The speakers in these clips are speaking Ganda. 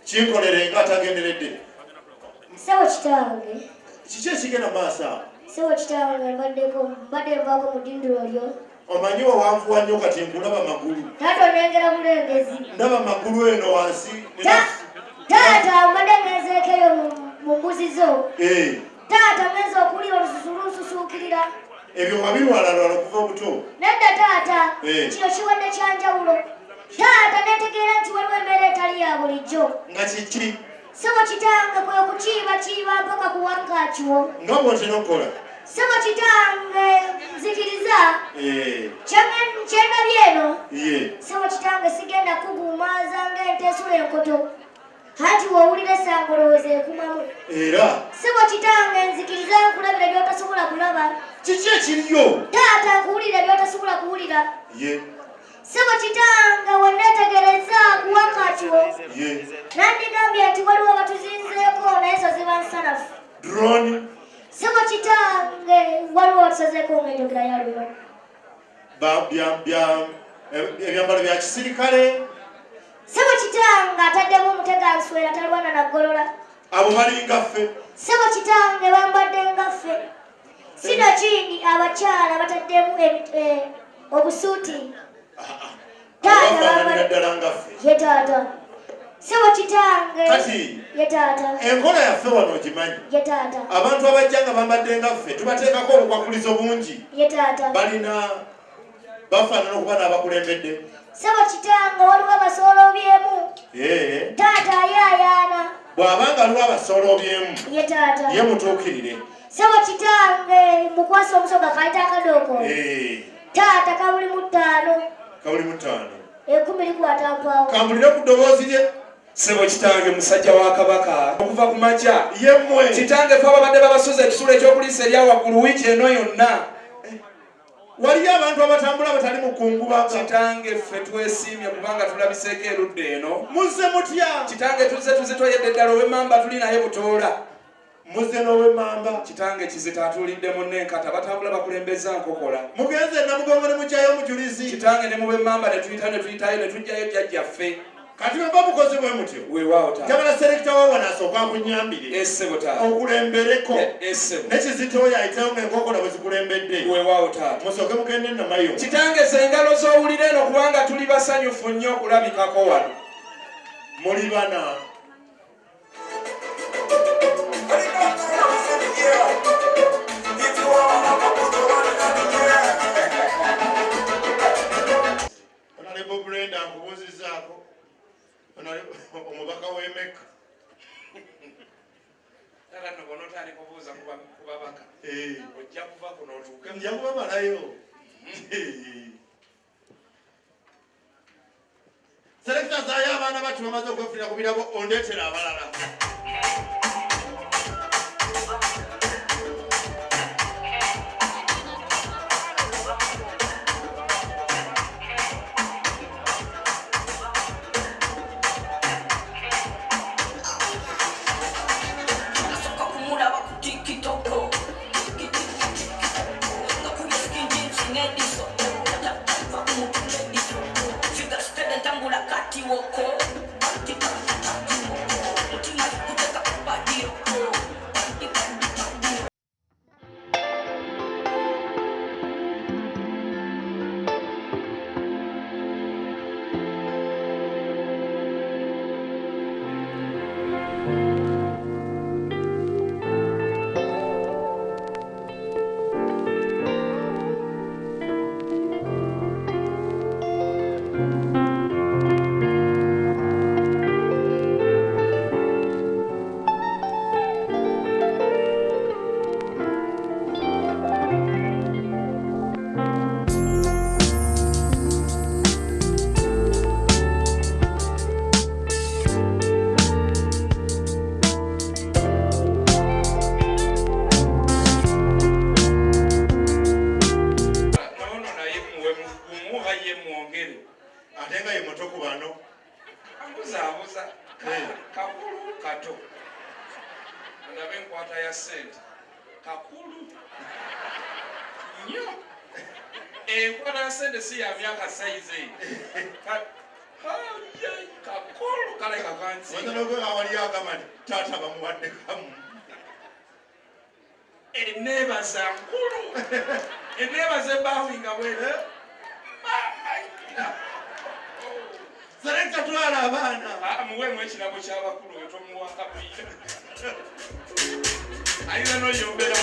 Chinkolere nga atagenderedde. Sawa kitange. Kiki ekigenda maaso? Sawa kitange mbadde nvaako mu ddindiro lyo. Omanyi wawanvuwa nnyo kati nkulaba magulu. Taata onengera bulengezi. Ndaba magulu eno wansi. Taata mbadde ngenzeeko eyo mu mbuzi zo. Taata ngenza okuwulira olususu lunsusuukirira. Ebyo wabirwalalwala okuva obuto. Nedda taata, kino kiwadde kyanjawulo. Taata netegeera nti waliwo embeera etali ya bulijjo. Nga kiki? Sebo kitange kwe kukiiba mpaka ku wankakiwo. Nga bw'otera okukola? Sebo kitange nzikiriza. Kyendabye eno. Sebo kitange sigenda kugumaza ng'ente esula enkoto. Hati wowulira essango lowooza ekumamu. Era? Sebo kitange nzikiriza nkulabira by'otasobola kulaba. Kiki ekiriyo? Taata nkuwulira by'otasobola kuwulira. Sebo kitange wenneetegereza ku wankakiwo. Nandigambye nti waliwo batuzinzeeko naye so ziba nsanafu. Drone? Sebo kitange waliwo batusazeeko ng'enjogera ya luno. Ebyambalo bya kisirikale? Sebo kitange ataddemu omuteganswera talwana na ggolola. Abo balinga ffe. Sebo kitange bambadde nga ffe. Sino kindi abakyala bataddemu obusuuti. Abafaananira ddala nga ffe. Ye taata. Sebo kitange. Kati ye taata. enkola yaffe wano ogimanyi. Ye taata. Abantu abajja nga bambadde nga ffe tubateekako obukwakulizo bungi. Ye taata. Balina bafaanana okuba n'abakulembedde. Sebo kitange waliwo abasoolobyemu. Taata ayaayaana. Bw'abanga aliwo abasoolobyemu. Ye taata. Ye mutuukirire. Sebo kitange mukwasa omusoga kayita akadooko. Taata kabuli mu ttaano. Kabuli mu ttaano. 10 likwata mpaawo. Kambulire ku ddoboozi lye. Sebo kitange musajja wa kabaka okuva ku makya. Ye mmwe. Kitange fe ababadde babasuza ekisulo ekyokuliisa erya waggulu wiiki eno yonna. Waliyo abantu abatambula batali mu kkungubaga. Kitange ffe twesiimye kubanga tulabiseeko erudda eno. Muzze mutya? Kitange tuzze toyedde ddala ow'emmamba tuli naye butoola. Muzze n'ow'emmamba. Kitange kizita atuulidde mu n'enkata batambula bakulembeza nkokola. Mugenze Namugongo ne mujjayo omujulizi. Kitange ne mu b'emmamba ne tuyitayo ne tujjayo jjajjaffe. Kati bwe babukoze bwe mutyo. Weewaawo taata. Njagala selekita wawa n'asooka akunyambire. Essebo taata. Okulembereko. Essebo. Ne Kizito oyo ayitewo ng'enkokola bwe zikulembedde. Weewaawo taata. Musooke mugende Namayo. Kitange ze engalo z'owulira eno kubanga tuli basanyufu nnyo okulabikako wano. Muli bana. Honorable Brenda nkubuuzizaako. Omubaka w'Emeka. Taata nno bonna otandika kubuuza ku babaka. Ojja kuva kuno otuuke. Nja kubamalayo. Selekita zaayo abaana bati bamaze okwefunira ku birabo ondeetera abalala. Enkwata sente si ya myaka saizi. Kakulu kale kakanje. wansi. Wazalogo awali agama tata bamuwadde kamu. Enebaza nkulu. Enebaza bawinga wele. Selekta twala abaana. Muwe mwekirabo ky'abakulu etomuwa kabwira. Ayina n'oyombera.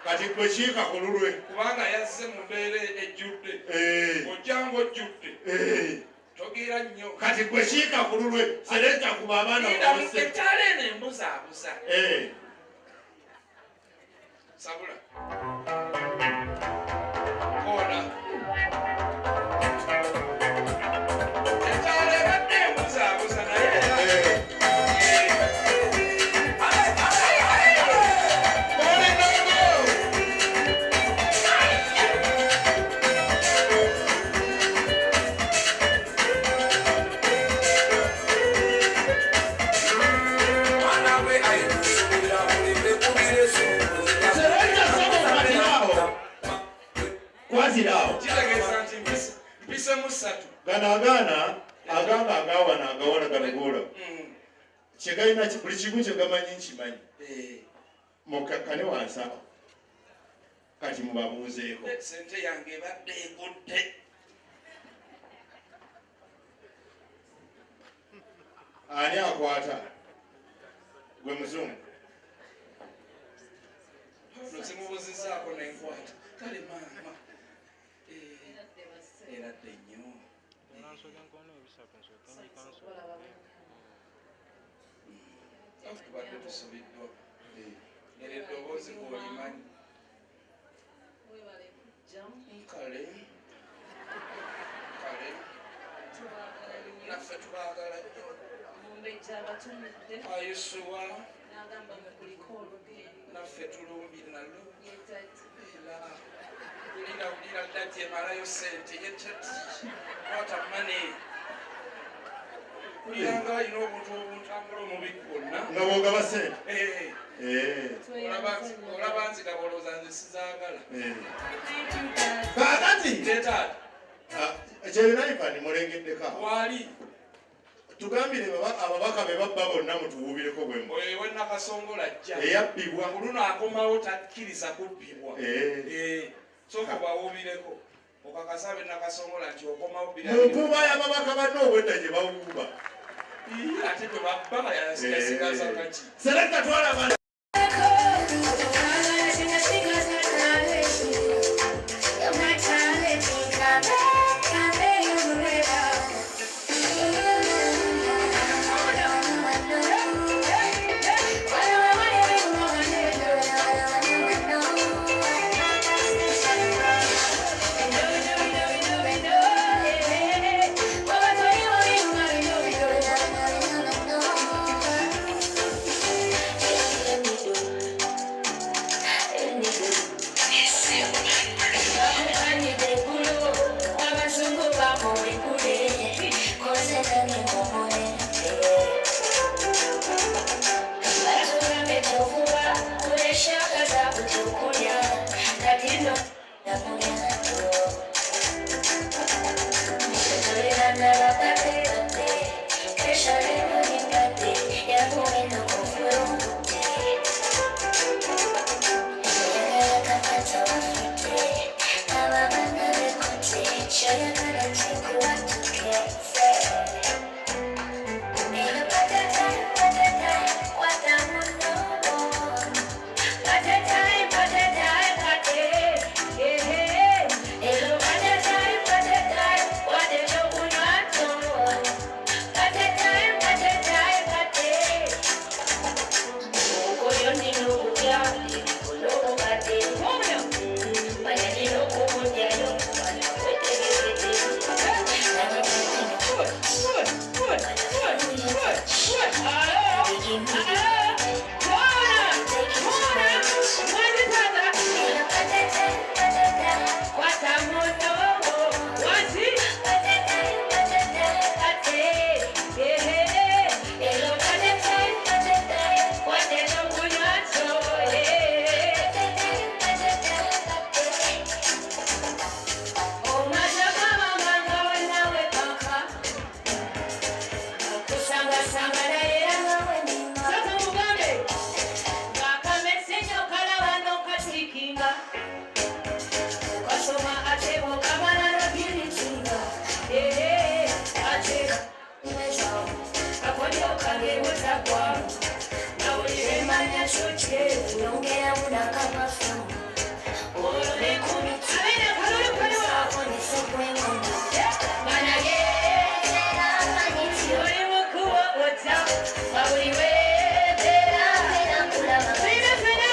Kati kwe chika kululwe. Kubanga yazze mu mbeera ejjudde. Ojjanga ojjudde. Togira nnyo. Kati kwe chika kululwe. Selekta kuba abaana bose. Ettale n'embuzaabuza. Sabula. Kola. Ettale badde embuzaabuza naye. Ganagana agamba agawa na agawala ganagola. Chegayina buli kimu kye gamanyi nkimanyi. Mukakkane wansaba. Kati mubabuuzeeko. Sente yange ebadde egudde. Ani akwata? Gwe muzungu. Nzimubuuzizaako n'enkwata. Kale maama. Eradde nnyo. Tubadde tusubiddwa. Era eddoboozi ng'olimanyi. Kale. Naffe tubaagala nnyo. Ayisuwa. Naffe tulumbira nalo. Lina ddati emalayo sente yettati. Kwata money. Kuliranga alina obuntu obuntambula omubiri bwonna. Nga bw'ogaba sente? Olaba nzika bolowooza nze sizaagala. Kaakati? Teetaata. Ekyebinayipa ndimulengeddeko. Wali. Tugambire ababaka be babba bonna mutuwuubireko bwe mbu. Oyo we Nakasongola ajja. Eyabbibwa. Oluno akomawo takkiriza kubbibwa. Sooka bawuubireko. Okakasa be Nakasongola nti okomawo bbira. Mu nkuba y'ababaka banne obwedda gye bawuuba. Ate bwe babba yasigaza kaki. Selekta twala abaana. kwa na ulimanya choche unaongea una kama fu ole kumita amena kalolo kalwa kone sokwe mwana mana ye na maniti ole mkuwa ota mauliwe tera mena kulama sina sana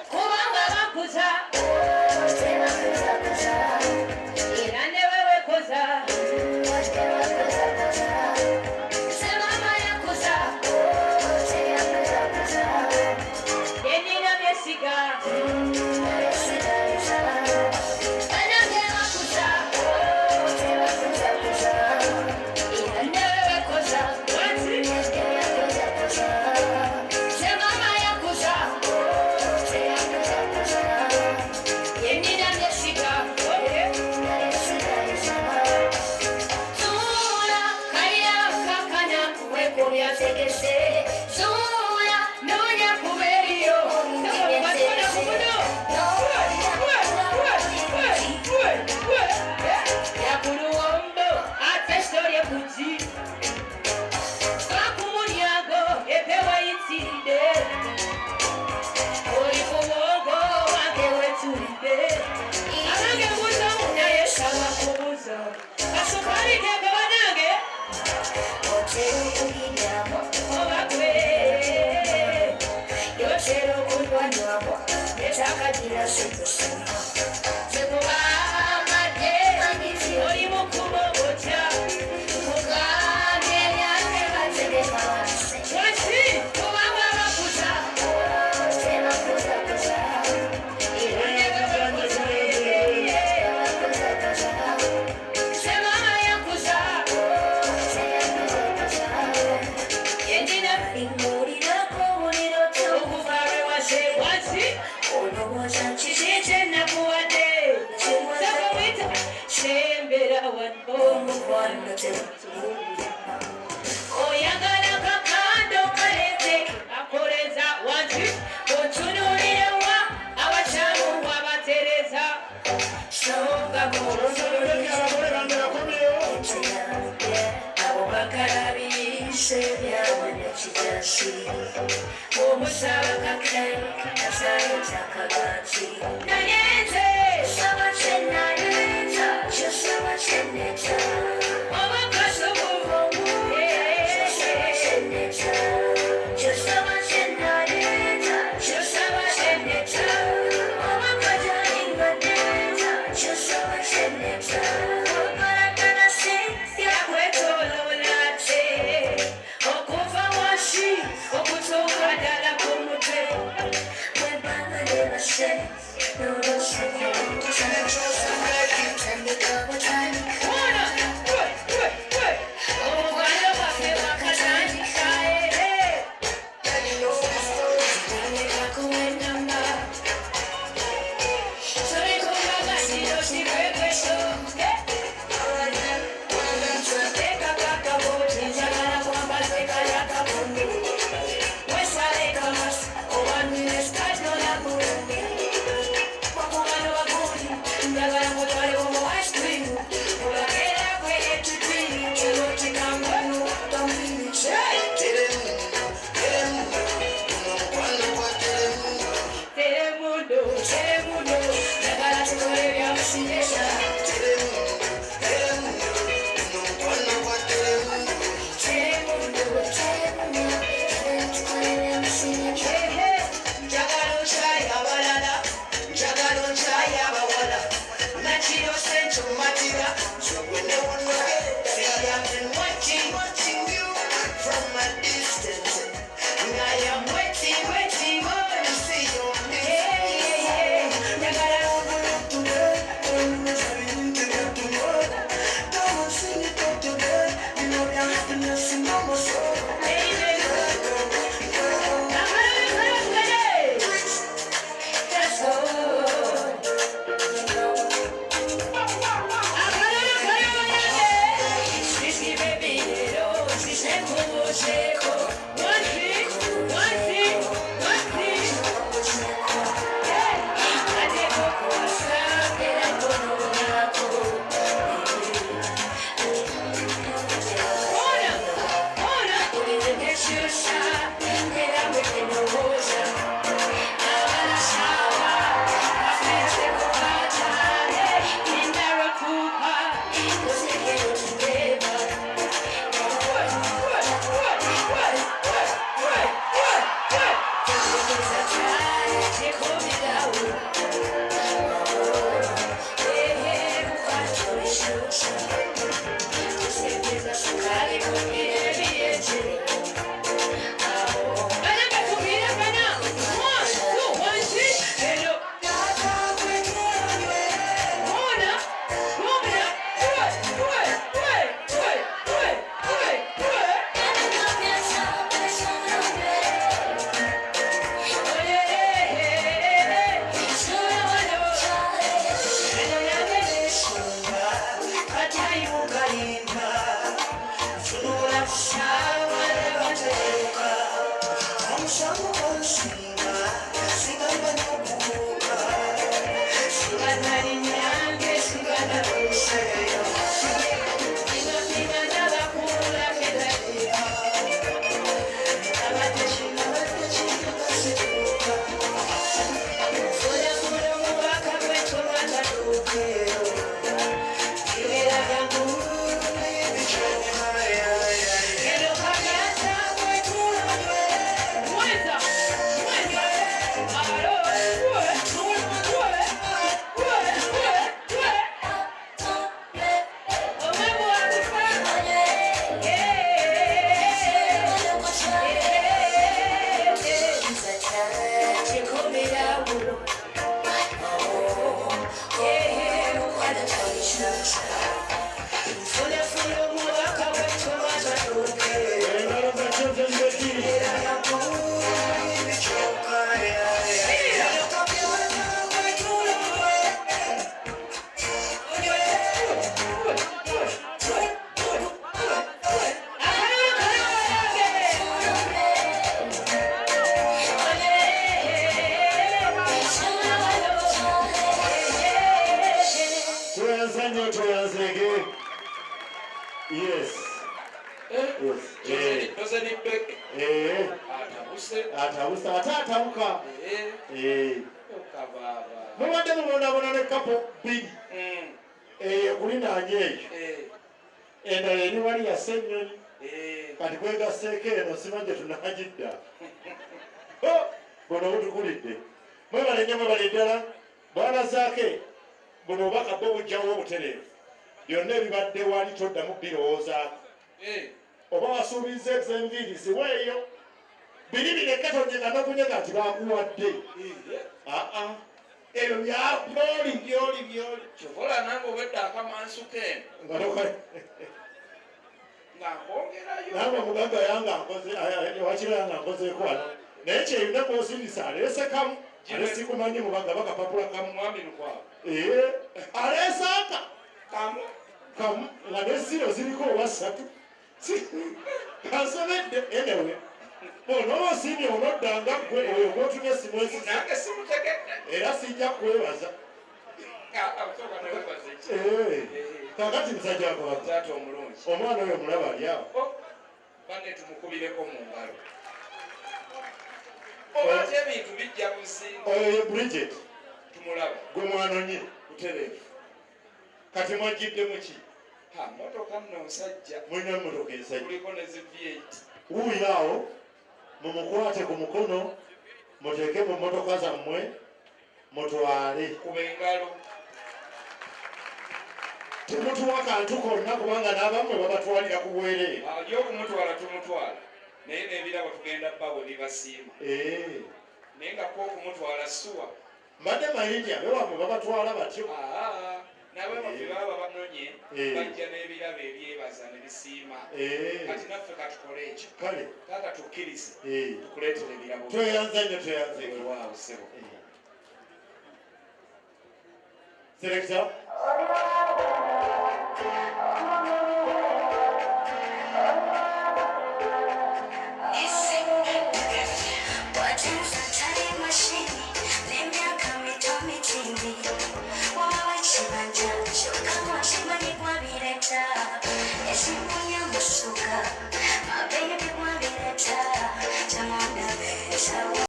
kubanga makuza tera kuza kuza irane wewe koza Yes. Atawuka. Mubadde mubonabona ne kapo bbiri. Kulinaanye eyo. Endala eri wali yassa ennyonyi. Kati kwegasseeko eno simanyi tunagidda. Buno butukulidde. Mwebale nnyo mwebale ddala. Bwana Zaake buno obubaka bwo bujjawo obutereevu. Byonna ebibadde wali toddamu birowoozaako. Oba wasuubiza enviiri ziweeyo. Biri bireke tonyega n'okunyega nti baakuwadde. Ebyo byoli. Kyokola nange obwedda akamansu k'eno. Nange omugagga yange wakira yange ankozeeko wano. Naye kyeyina kwosindisa aleese kamu. Aleese kumanyi mubaga bakapapula kamu. Mwami Lukwago. Aleese aka. Kamu. Nga n'essiro ziriko oba 3. Kansobedde enewe. Onoba osiimye onoddanga ggwe oyo gw'otumye essimu esi. Nange simutegedde. Era sijja kwebaza. Kakati musajja wakabaka. Taata omulungi. Omwana oyo mulaba ali awo. Banne tumukubireko mu ngalo. Oba ebintu bijja buzinga. Oyo ye Bridget. Tumulaba. Gwe mwanonye. Butereevu. Kati mwajjiddemu ki? Motoka nno nsajja. Mulina emmotoka ensajja. Kuliko ne zi-V8. Wuuyo awo mumukwate ku mukono muteeke mu mmotoka zammwe mutwale. Kuba engalo. Temutuwa kantu konna kubanga n'abammwe babatwalira ku bwereere. Ali okumutwala tumutwala. Naye n'ebirabo tugenda bba bwe bibasiima. Naye nga kwa okumutwala ssuwa. Mbadde mayinja abewammwe babatwala batyo. Nabe baffe baba banonye bajja n'ebirabo ebyebaza ne bisiima. Kati naffe katukole ekyo. Kale. Taata tukkirize. Tukuleetere ebirabo. Tweyanza nnyo tweyanze. Waawo ssebo. Selector. What you